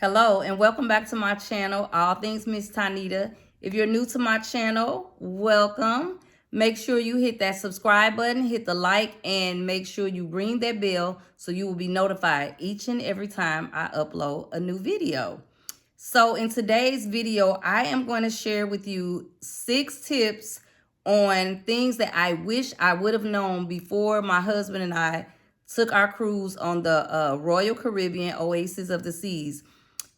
Hello and welcome back to my channel, All Things Miss Tanita. If you're new to my channel, welcome. Make sure you hit that subscribe button, hit the like, and make sure you ring that bell so you will be notified each and every time I upload a new video. So in today's video, I am going to share with you 6 tips on things that I wish I would have known before my husband and I took our cruise on the Royal Caribbean Oasis of the Seas.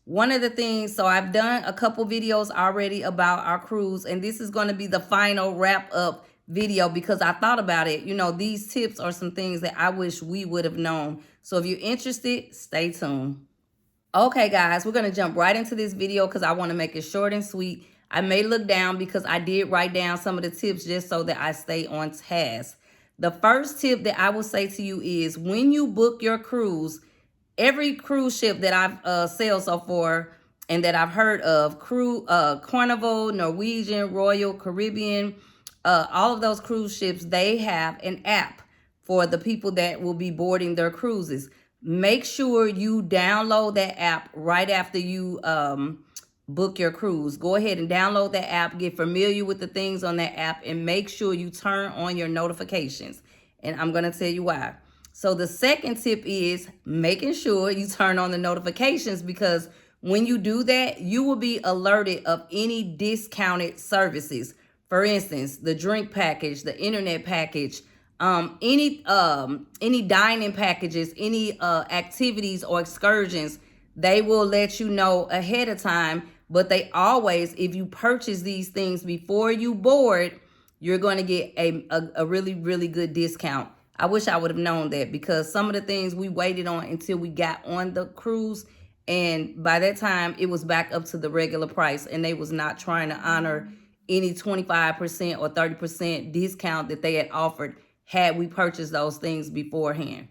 One of the things, so I've done a couple videos already about our cruise, and this is going to be the final wrap up video because I thought about it. You know, these tips are some things that I wish we would have known. So if you're interested, stay tuned. Okay, guys, we're going to jump right into this video because I want to make it short and sweet. I may look down because I did write down some of the tips just so that I stay on task. The first tip that I will say to you is when you book your cruise, every cruise ship that I've sailed so far and that I've heard of, Carnival, Norwegian, Royal Caribbean, all of those cruise ships, they have an app for the people that will be boarding their cruises. Make sure you download that app right after you book your cruise. Go ahead and download that app, get familiar with the things on that app, and make sure you turn on your notifications. And I'm going to tell you why. So the second tip is making sure you turn on the notifications, because when you do that, you will be alerted of any discounted services. For instance, the drink package, the internet package, any dining packages, any activities or excursions, they will let you know ahead of time. But they always, if you purchase these things before you board, you're going to get a really, really good discount. I wish I would have known that because some of the things we waited on until we got on the cruise, and by that time it was back up to the regular price, and they was not trying to honor any 25% or 30% discount that they had offered had we purchased those things beforehand.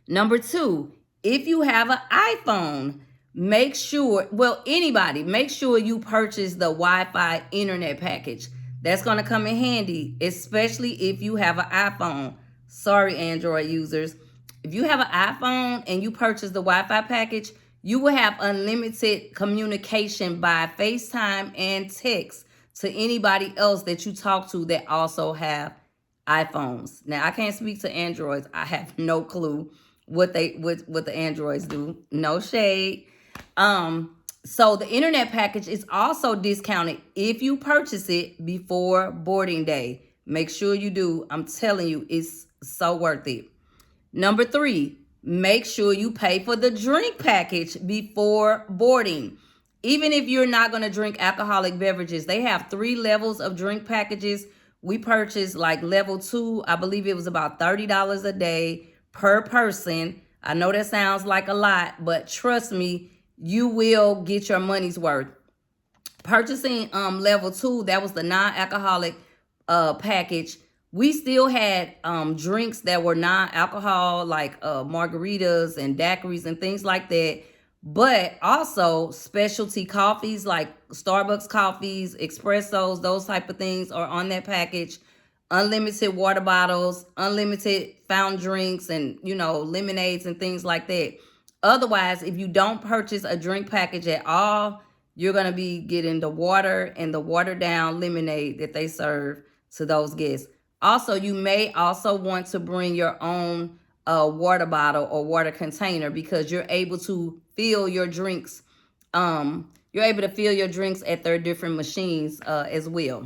Number 2, if you have an iPhone, make sure, make sure you purchase the Wi-Fi internet package. That's going to come in handy, especially if you have an iPhone. Sorry, Android users. If you have an iPhone and you purchase the Wi-Fi package, you will have unlimited communication by FaceTime and text to anybody else that you talk to that also have iPhones. Now, I can't speak to Androids. I have no clue what the Androids do. No shade. So the internet package is also discounted if you purchase it before boarding day. Make sure you do. I'm telling you, it's so worth it. Number 3, make sure you pay for the drink package before boarding. Even if you're not going to drink alcoholic beverages, they have 3 levels of drink packages. We purchased like level 2. I believe it was about $30 a day per person. I know that sounds like a lot, but trust me, you will get your money's worth. Purchasing level 2, that was the non-alcoholic package. We still had drinks that were non-alcohol, like margaritas and daiquiris and things like that, but also specialty coffees like Starbucks coffees, espressos, those type of things are on that package. Unlimited water bottles, unlimited fountain drinks, and lemonades and things like that. Otherwise, if you don't purchase a drink package at all, you're going to be getting the water and the watered down lemonade that they serve to those guests. Also, you may also want to bring your own water bottle or water container because you're able to fill your drinks. You're able to fill your drinks at their different machines as well.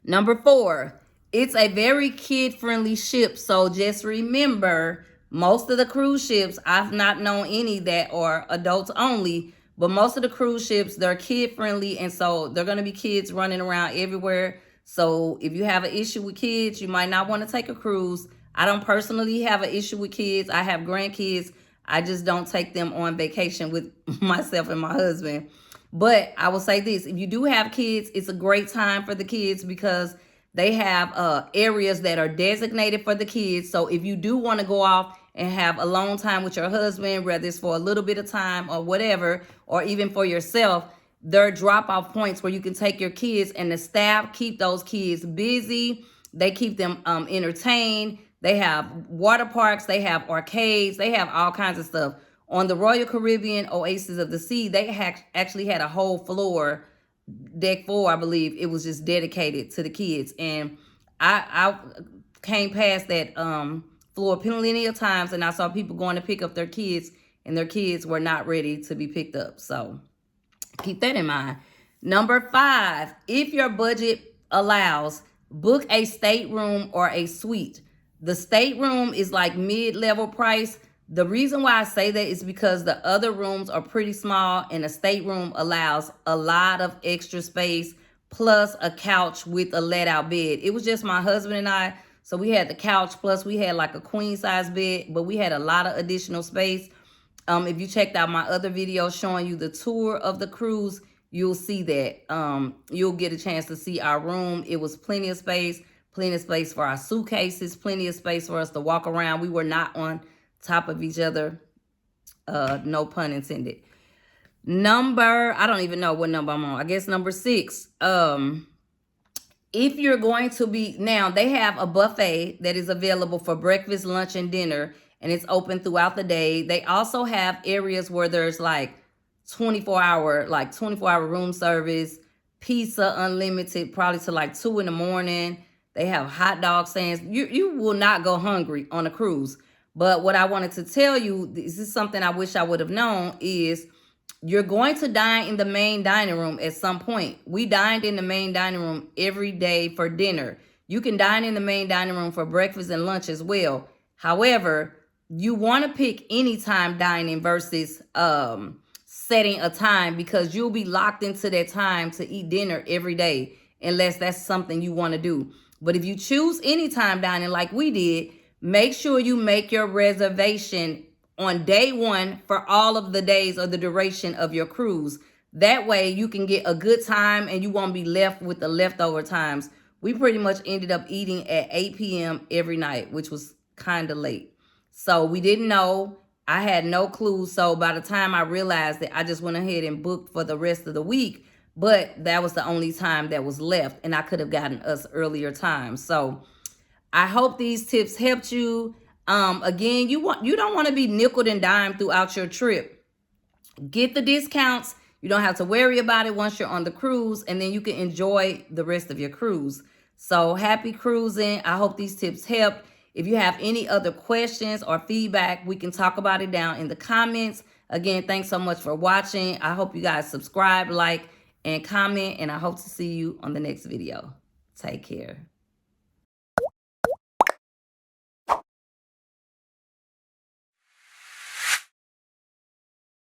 Number 4, it's a very kid-friendly ship. So just remember, most of the cruise ships, I've not known any that are adults only, but most of the cruise ships, they're kid-friendly, and so they're going to be kids running around everywhere. So if you have an issue with kids, you might not want to take a cruise. I don't personally have an issue with kids. I have grandkids. I just don't take them on vacation with myself and my husband. But I will say this, if you do have kids, it's a great time for the kids because they have areas that are designated for the kids. So if you do want to go off and have alone time with your husband, whether it's for a little bit of time or whatever, or even for yourself, there are drop-off points where you can take your kids, and the staff keep those kids busy. They keep them entertained. They have water parks. They have arcades. They have all kinds of stuff. On the Royal Caribbean Oasis of the Sea, they actually had a whole floor, deck 4, I believe. It was just dedicated to the kids. And I came past that floor plenty of times, and I saw people going to pick up their kids, and their kids were not ready to be picked up. So keep that in mind. Number 5, if your budget allows, book a stateroom or a suite. The stateroom is like mid-level price. The reason why I say that is because the other rooms are pretty small, and a stateroom allows a lot of extra space, plus a couch with a let-out bed. It was just my husband and I, so we had the couch, plus we had like a queen-size bed, but we had a lot of additional space. If you checked out my other video showing you the tour of the cruise, you'll see that. You'll get a chance to see our room. It was plenty of space for our suitcases, plenty of space for us to walk around. We were not on top of each other. No pun intended. I don't even know what number I'm on. I guess number 6. If you're going to be, now they have a buffet that is available for breakfast, lunch, and dinner, and it's open throughout the day. They also have areas where there's like 24-hour room service, pizza unlimited, probably to like 2 in the morning. They have hot dog stands. You will not go hungry on a cruise. But what I wanted to tell you, this is something I wish I would have known, is you're going to dine in the main dining room at some point. We dined in the main dining room every day for dinner. You can dine in the main dining room for breakfast and lunch as well. However, you want to pick anytime dining versus setting a time, because you'll be locked into that time to eat dinner every day, unless that's something you want to do. But if you choose anytime dining like we did, make sure you make your reservation on day 1 for all of the days or the duration of your cruise. That way you can get a good time and you won't be left with the leftover times. We pretty much ended up eating at 8 p.m. every night, which was kind of late. So we didn't know. I had no clue. So by the time I realized that, I just went ahead and booked for the rest of the week. But that was the only time that was left, and I could have gotten us earlier times. So I hope these tips helped you. Again, you don't want to be nickel and dime throughout your trip. Get the discounts. You don't have to worry about it once you're on the cruise, and then you can enjoy the rest of your cruise. So happy cruising. I hope these tips helped. If you have any other questions or feedback, we can talk about it down in the comments. Again, thanks so much for watching. I hope you guys subscribe, like, and comment, and I hope to see you on the next video. Take care.